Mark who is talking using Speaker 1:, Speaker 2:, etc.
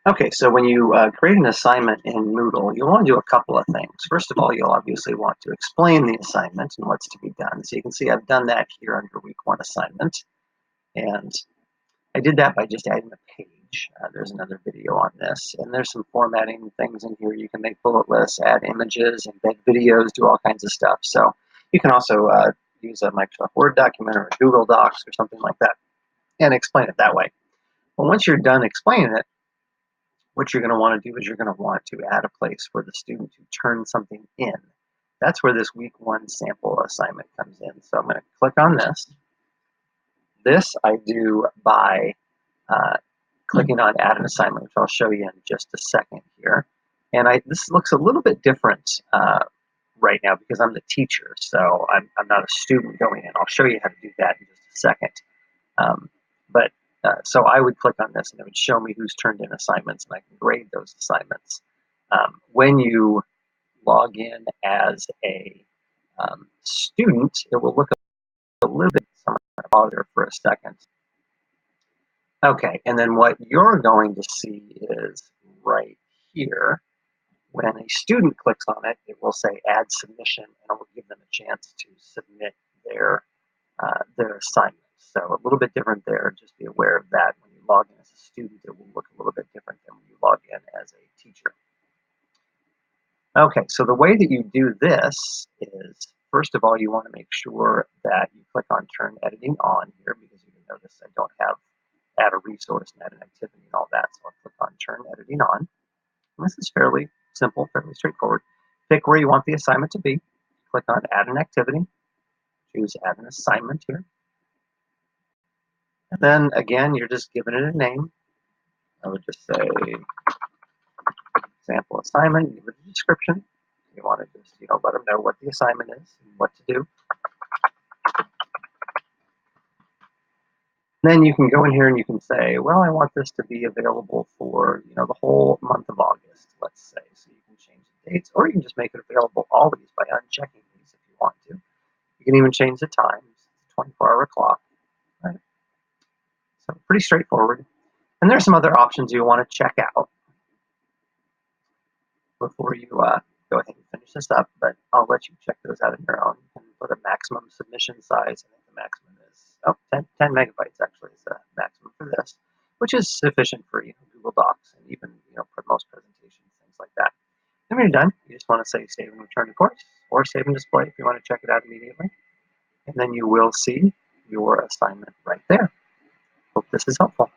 Speaker 1: Okay, so when you create an assignment in Moodle, you'll want to do a couple of things. First of all, you'll obviously want to explain the assignment and what's to be done. So you can see I've done that here under week 1 assignment. And I did that by just adding a page. There's another video on this. And there's some formatting things in here. You can make bullet lists, add images, embed videos, do all kinds of stuff. So you can also use a Microsoft Word document or a Google Docs or something like that and explain it that way. But once you're done explaining it, what you're going to want to do is you're going to want to add a place for the student to turn something in. That's where this week 1 sample assignment comes in. So I'm going to click on this. This I do by clicking on add an assignment, which I'll show you in just a second here. And this looks a little bit different right now because I'm the teacher, so I'm not a student going in. I'll show you how to do that in just a second. So I would click on this and it would show me who's turned in assignments and I can grade those assignments. When you log in as a student, it will look a little bit, so I'm going to pause there for a second. Okay, and then what you're going to see is right here, when a student clicks on it, it will say add submission and it will give them a chance to submit their assignment. So a little bit different there. Just be aware of that. When you log in as a student, it will look a little bit different than when you log in as a teacher. Okay, so the way that you do this is, first of all, you want to make sure that you click on Turn Editing On here, because you can notice I don't have add a resource and add an activity and all that. So I'll click on Turn Editing On. And this is fairly simple, fairly straightforward. Pick where you want the assignment to be. Click on Add an Activity. Choose Add an Assignment here. And then again, you're just giving it a name. I would just say sample assignment, give it a description. You want to just, let them know what the assignment is and what to do. Then you can go in here and you can say, well, I want this to be available for, the whole month of August, let's say. So you can change the dates, or you can just make it available always by unchecking these if you want to. You can even change the times, 24-hour clock. Right? So pretty straightforward. And there's some other options you want to check out before you go ahead and finish this up, but I'll let you check those out on your own. You can put a maximum submission size. I think the maximum is 10 megabytes actually is the maximum for this, which is sufficient for Google Docs and even for most presentations, things like that. And when you're done, you just want to say save and return to course, or save and display if you want to check it out immediately. And then you will see your assignment right there. Hope this is helpful.